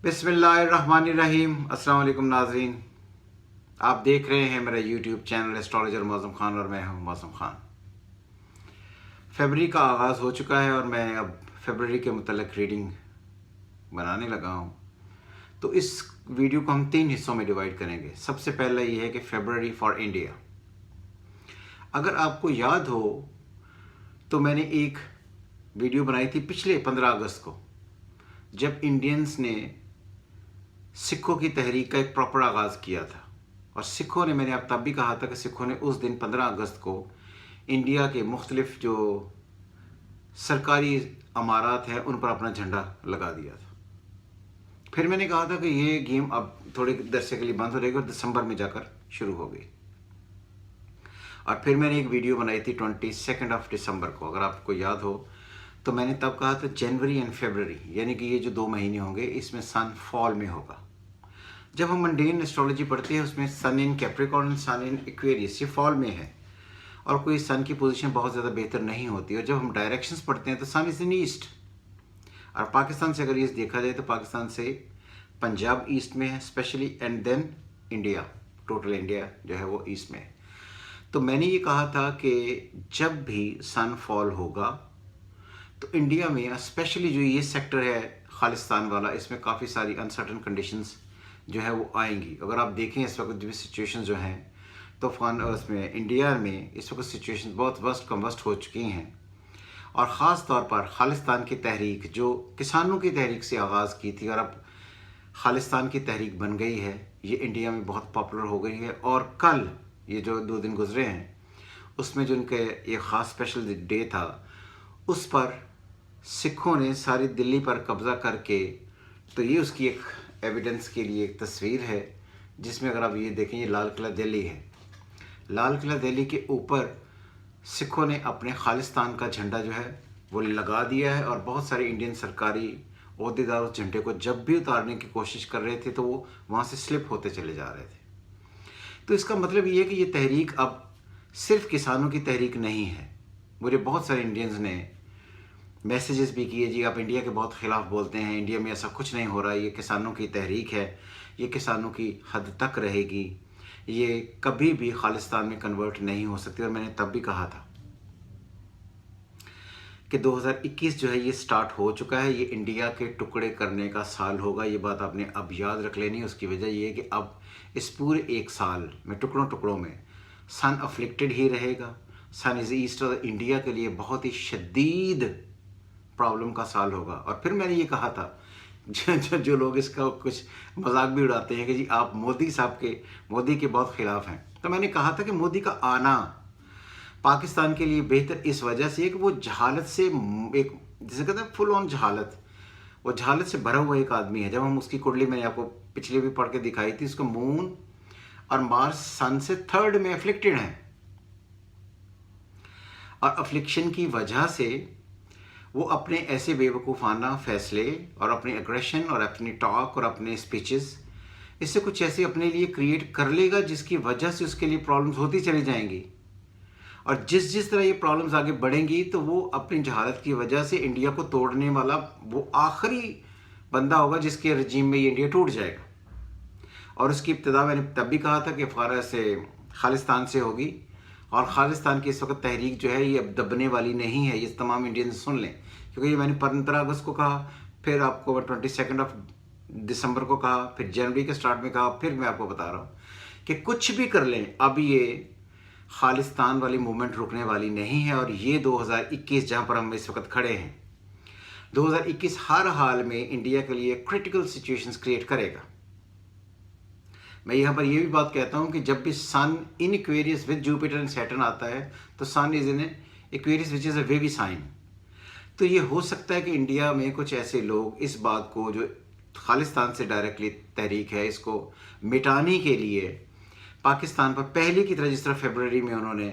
बिस्मिल्लाहिर्रहमानिर्रहीम। अस्सलाम वालेकुम नाज़रीन, आप देख रहे हैं मेरा यूट्यूब चैनल एस्ट्रोलॉजर मौसम खान और मैं हूं मौसम खान। फरवरी का आगाज़ हो चुका है और मैं अब फरवरी के मुतल्लिक़ रीडिंग बनाने लगा हूं। तो इस वीडियो को हम 3 हिस्सों में डिवाइड करेंगे। सबसे पहला ये है कि फरवरी फॉर इंडिया। अगर आपको याद हो तो मैंने एक वीडियो बनाई थी पिछले 15 अगस्त को, जब इंडियंस ने सिखों की तहरीक का एक प्रॉपर आगाज़ किया था। और सिखों ने, मैंने अब तब भी कहा था कि सिखों ने उस दिन 15 अगस्त को इंडिया के मुख्तलिफ जो सरकारी अमारात हैं उन पर अपना झंडा लगा दिया था। फिर मैंने कहा था कि ये गेम अब थोड़े दरसे के लिए बंद हो जाएगी और दिसंबर में जाकर शुरू हो गई। और फिर मैंने एक वीडियो बनाई थी 22 दिसंबर को, अगर आपको याद हो तो मैंने तब कहा था जनवरी एंड फरवरी, यानी कि ये जो 2 महीने होंगे इसमें सन फॉल में होगा। जब हम मंडेन एस्ट्रोलॉजी पढ़ते हैं उसमें सन इन कैप्रिकॉर्न, सन इन एक्वेरियस, ये फॉल में है और कोई सन की पोजीशन बहुत ज़्यादा बेहतर नहीं होती। और जब हम डायरेक्शंस पढ़ते हैं तो सन इज़ इन ईस्ट। और पाकिस्तान से अगर ईस्ट देखा जाए तो पाकिस्तान से पंजाब ईस्ट में है specially, and then India, total India जो है वो ईस्ट में है। तो मैंने ये कहा था कि जब भी सन फॉल होगा तो इंडिया में स्पेशली जो ये सेक्टर है खालिस्तान वाला, इसमें काफ़ी सारी अनसर्टन कंडीशंस जो है वो आएंगी। अगर आप देखें इस वक्त जो सिचुएशन जो हैं तो उसमें इंडिया में इस वक्त सिचुएशन बहुत वर्स्ट कम हो चुकी हैं। और ख़ास तौर पर खालिस्तान की तहरीक जो किसानों की तहरीक से आगाज़ की थी और अब खालिस्तान की तहरीक बन गई है, ये इंडिया में बहुत पॉपुलर हो गई है। और कल ये जो 2 दिन गुजरे हैं उसमें जो उनके ये ख़ास स्पेशल डे था, उस पर सिखों ने सारी दिल्ली पर कब्ज़ा करके, तो ये उसकी एक एविडेंस के लिए एक तस्वीर है जिसमें अगर आप ये देखें, ये लाल किला दिल्ली है। लाल किला दिल्ली के ऊपर सिखों ने अपने खालिस्तान का झंडा जो है वो लगा दिया है और बहुत सारे इंडियन सरकारी ओहदेदार उस झंडे को जब भी उतारने की कोशिश कर रहे थे तो वो वहाँ से स्लिप होते चले जा रहे थे। तो इसका मतलब ये है कि ये तहरीक अब सिर्फ किसानों की तहरीक नहीं है। मुझे बहुत सारे इंडियंस ने मैसेजेस भी किए, जी आप इंडिया के बहुत ख़िलाफ़ बोलते हैं, इंडिया में ऐसा कुछ नहीं हो रहा, ये किसानों की तहरीक है, ये किसानों की हद तक रहेगी, ये कभी भी खालिस्तान में कन्वर्ट नहीं हो सकती। और मैंने तब भी कहा था कि 2021 जो है ये स्टार्ट हो चुका है, ये इंडिया के टुकड़े करने का साल होगा। ये बात आपने अब याद रख लेनी है। उसकी वजह ये है कि अब इस पूरे 1 साल में टुकड़ों टुकड़ों में सन अफ्लिक्टेड ही रहेगा। सन इज़ ईस्ट और इंडिया के लिए बहुत ही शदीद प्रॉब्लम का साल होगा। और फिर मैंने ये कहा था, जो लोग इसका कुछ मजाक भी उड़ाते हैं कि जी आप मोदी के बहुत ख़िलाफ़ हैं, तो मैंने कहा था कि मोदी का आना पाकिस्तान के लिए बेहतर इस वजह से है कि वो जहालत से, एक जिसे कहते हैं फुल ऑन जहालत, वो जहालत से भरा हुआ एक आदमी है। जब हम उसकी कुंडली, मैंने आपको पिछले भी पढ़ के दिखाई थी, उसका मून और मार्स सन से 3rd में अफ्लिक्टेड हैं। और अफ्लिक्शन की वजह से वो अपने ऐसे बेवकूफ़ाना फैसले और अपने एग्रेशन और अपनी टॉक और अपने स्पीचेस, इससे कुछ ऐसे अपने लिए क्रिएट कर लेगा जिसकी वजह से उसके लिए प्रॉब्लम्स होती चली जाएंगी। और जिस तरह ये प्रॉब्लम्स आगे बढ़ेंगी तो वो अपनी जहालत की वजह से इंडिया को तोड़ने वाला वो आखिरी बंदा होगा जिसके रजीम में ये इंडिया टूट जाएगा। और उसकी इब्तिदा मैंने तब भी कहा था कि खालिस्तान से होगी। और खालिस्तान की इस वक्त तहरीक जो है ये अब दबने वाली नहीं है, ये तमाम इंडियंस सुन लें। क्योंकि ये मैंने 15 अगस्त को कहा, फिर आपको 22 दिसंबर को कहा, फिर जनवरी के स्टार्ट में कहा, फिर मैं आपको बता रहा हूँ कि कुछ भी कर लें अब ये खालिस्तान वाली मूवमेंट रुकने वाली नहीं है। और ये 2021 जहाँ पर हम इस वक्त खड़े हैं, 2021 हर हाल में इंडिया के लिए क्रिटिकल सिचुएशंस क्रिएट करेगा। मैं यहाँ पर ये भी बात कहता हूँ कि जब भी sun in Aquarius with Jupiter and Saturn आता है तो sun is in Aquarius which is a wavy sign. तो ये हो सकता है कि इंडिया में कुछ ऐसे लोग इस बात को, जो खालिस्तान से डायरेक्टली तहरीक है, इसको मिटाने के लिए पाकिस्तान पर पहले की तरह, जिस तरह फरवरी में उन्होंने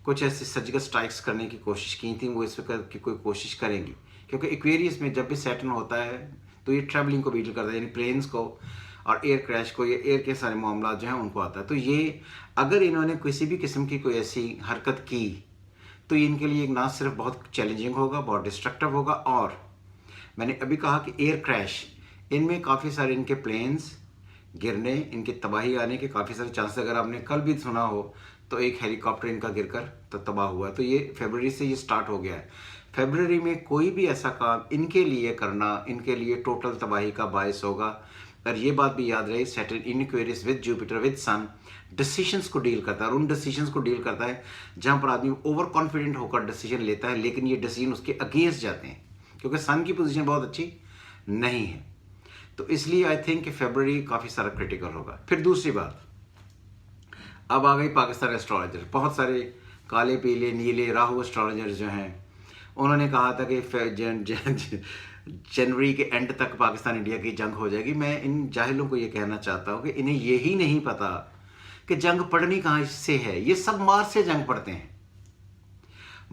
कुछ ऐसे सर्जिकल स्ट्राइक्स करने की कोशिश की थी, वो इस वक्त की कोई कोशिश करेंगी। क्योंकि एक्वेरियस में जब भी सैटर्न होता है तो ये ट्रैवलिंग को डील करता है, यानी प्लेन्स को और एयर क्रैश को, ये एयर के सारे मामला जो हैं उनको आता है। तो ये अगर इन्होंने किसी भी किस्म की कोई ऐसी हरकत की तो इनके लिए ना सिर्फ बहुत चैलेंजिंग होगा, बहुत डिस्ट्रक्टिव होगा। और मैंने अभी कहा कि इनमें काफ़ी सारे इनके प्लेन्स गिरने, इनकी तबाही आने के काफ़ी सारे चांस। अगर आपने कल भी सुना हो तो एक हेलीकॉप्टर इनका गिरकर तो तबाह हुआ। तो ये फरवरी से ये स्टार्ट हो गया है। फरवरी में कोई भी ऐसा काम इनके लिए करना, इनके लिए टोटल तबाही का बायस होगा। और ये बात भी याद रहे, Saturn in Aquarius with Jupiter with sun decisions को डील करता है, और उन डिसीजंस को डील करता है जहाँ पर आदमी ओवर कॉन्फिडेंट होकर डिसीजन लेता है, लेकिन ये डिसीजन उसके अगेंस्ट जाते हैं, क्योंकि सन की पोजीशन बहुत अच्छी नहीं है। तो इसलिए आई थिंक कि फरवरी काफ़ी सारा क्रिटिकल होगा। फिर दूसरी बात, अब आ गई पाकिस्तान एस्ट्रोलॉजर। बहुत सारे काले पीले नीले राहु एस्ट्रोलॉजर जो हैं, उन्होंने कहा था कि जनवरी के एंड तक पाकिस्तान इंडिया की जंग हो जाएगी। मैं इन जाहिलों को ये कहना चाहता हूँ कि इन्हें यही नहीं पता कि जंग पड़नी कहाँ से है। ये सब मार्च से जंग पड़ते हैं।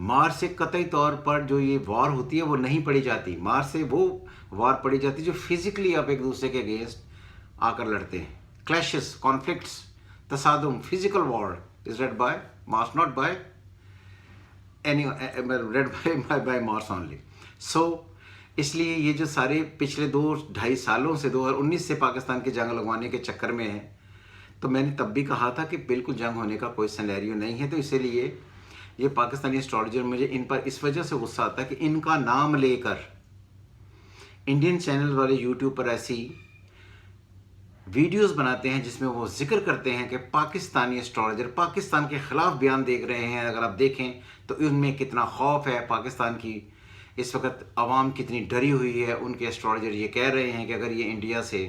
मार्च से कतई तौर पर जो ये वॉर होती है वो नहीं पड़ी जाती। मार्च से वो वॉर पड़ी जाती है जो फिजिकली आप एक दूसरे के अगेंस्ट आकर लड़ते हैं। क्लैशेस, कॉन्फ्लिक्ट्स, तसादुम, physical war is ruled by Mars, not by any, ruled by Mars only. So इसलिए ये जो सारे पिछले 2-2.5 सालों से 2019 से पाकिस्तान की जंग लगवाने के चक्कर में है, तो मैंने तब भी कहा था कि बिल्कुल जंग होने का कोई सिनेरियो नहीं है। तो इसीलिए ये पाकिस्तानी एस्ट्रोलॉजर, मुझे इन पर इस वजह से गुस्सा आता है कि इनका नाम लेकर इंडियन चैनल वाले यूट्यूब पर ऐसी वीडियोस बनाते हैं जिसमें वो जिक्र करते हैं कि पाकिस्तानी एस्ट्रोलॉजर पाकिस्तान के खिलाफ बयान दे रहे हैं। अगर आप देखें तो उनमें कितना खौफ है पाकिस्तान की, इस वक्त आवाम कितनी डरी हुई है। उनके एस्ट्रोलॉजर ये कह रहे हैं कि अगर ये इंडिया से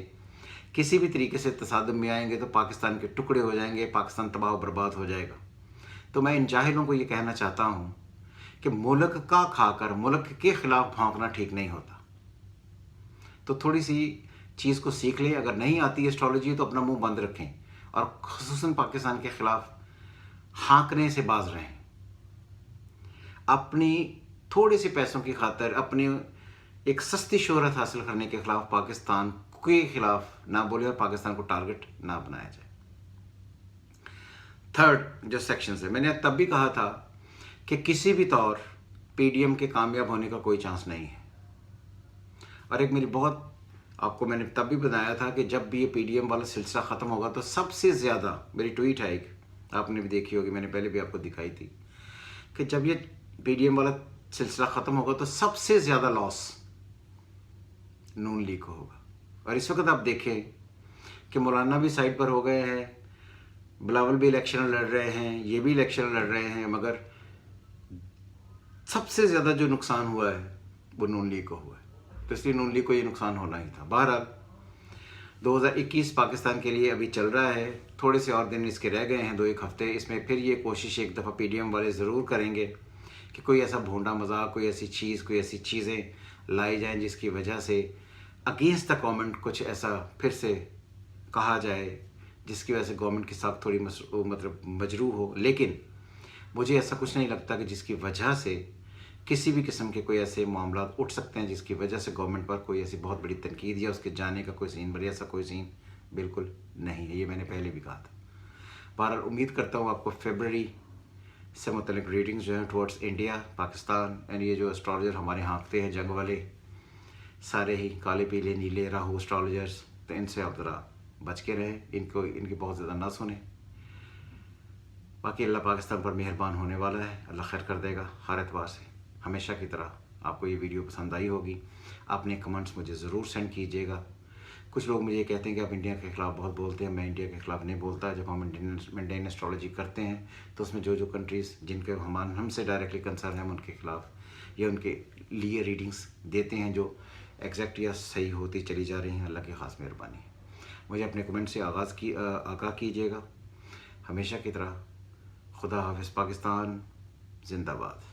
किसी भी तरीके से तसादुम में आएंगे तो पाकिस्तान के टुकड़े हो जाएंगे, पाकिस्तान तबाह बर्बाद हो जाएगा। तो मैं इन जाहिलों को ये कहना चाहता हूँ कि मुल्क का खाकर मुल्क के खिलाफ भौंकना ठीक नहीं होता। तो थोड़ी सी चीज़ को सीख लें। अगर नहीं आती एस्ट्रोलॉजी तो अपना मुंह बंद रखें और खुसूसन पाकिस्तान के खिलाफ हाँकने से बाज रहें। अपनी थोड़े से पैसों की खातर, अपने एक सस्ती शोहरत हासिल करने के खिलाफ, पाकिस्तान के खिलाफ ना बोले और पाकिस्तान को टारगेट ना बनाया जाए। थर्ड जो सेक्शन है, मैंने तब भी कहा था कि किसी भी तौर पीडीएम के कामयाब होने का कोई चांस नहीं है। और एक मेरी बहुत, आपको मैंने तब भी बताया था कि जब भी ये पीडीएम वाला सिलसिला ख़त्म होगा तो सबसे ज़्यादा, मेरी ट्वीट है एक, आपने भी देखी होगी, मैंने पहले भी आपको दिखाई थी, कि जब ये पीडीएम वाला सिलसिला ख़त्म होगा तो सबसे ज़्यादा लॉस नून लीग को होगा। और इस वक्त आप देखें कि मौलाना भी साइड पर हो गए हैं, बिलावल भी इलेक्शन लड़ रहे हैं, ये भी इलेक्शन लड़ रहे हैं, मगर सबसे ज़्यादा जो नुकसान हुआ है वो नून लीग को हुआ है। तो इसलिए नून लीग को ये नुकसान होना ही था। बहरहाल 2021 पाकिस्तान के लिए अभी चल रहा है, थोड़े से और दिन इसके रह गए हैं, 2-1 हफ्ते। इसमें फिर ये कोशिश एक दफ़ा पीडीएम वाले ज़रूर करेंगे कि कोई ऐसा भोंडा मजाक, कोई ऐसी चीज़, कोई ऐसी चीज़ें लाई जाएं जिसकी वजह से अगेंस्ट द गवर्नमेंट कुछ ऐसा फिर से कहा जाए जिसकी वजह से गवर्नमेंट के साथ थोड़ी मतलब मजरूह हो। लेकिन मुझे ऐसा कुछ नहीं लगता कि जिसकी वजह से किसी भी किस्म के कोई ऐसे मामला उठ सकते हैं जिसकी वजह से गवर्नमेंट पर कोई ऐसी बहुत बड़ी तनकीद या उसके जाने का कोई सीन, बड़ी ऐसा कोई सीन बिल्कुल नहीं है। ये मैंने पहले भी कहा था। बहरहाल उम्मीद करता हूँ आपको फरवरी से मुतल्लिक रीडिंग्स जो हैं टुवर्ड्स इंडिया, पाकिस्तान एंड ये जो एस्ट्रोलॉजर हमारे हाँकते हैं जंग वाले, सारे ही काले पीले नीले राहु एस्ट्रोलॉजर्स, तो इनसे आप ज़रा बच के रहें, इनकी बहुत ज़्यादा ना सुने। बाकी अल्लाह पाकिस्तान पर मेहरबान होने वाला है, अल्लाह खैर कर देगा हर एतबार से। हमेशा की तरह आपको ये वीडियो पसंद आई होगी। आपने कमेंट्स मुझे ज़रूर सेंड कीजिएगा। कुछ लोग मुझे कहते हैं कि आप इंडिया के ख़िलाफ़ बहुत बोलते हैं। मैं इंडिया के ख़िलाफ़ नहीं बोलता। जब हम इंडियन एस्ट्रोलॉजी करते हैं तो उसमें जो कंट्रीज़ जिनके हमसे डायरेक्टली कंसर्न है, हम उनके ख़िलाफ़ या उनके लिए रीडिंग्स देते हैं जो एग्जैक्ट या सही होती चली जा रही हैं। अल्लाह की ख़ास मेहरबानी। मुझे अपने कमेंट से आगाह कीजिएगा। हमेशा की तरह खुदा हाफिज़। पाकिस्तान जिंदाबाद।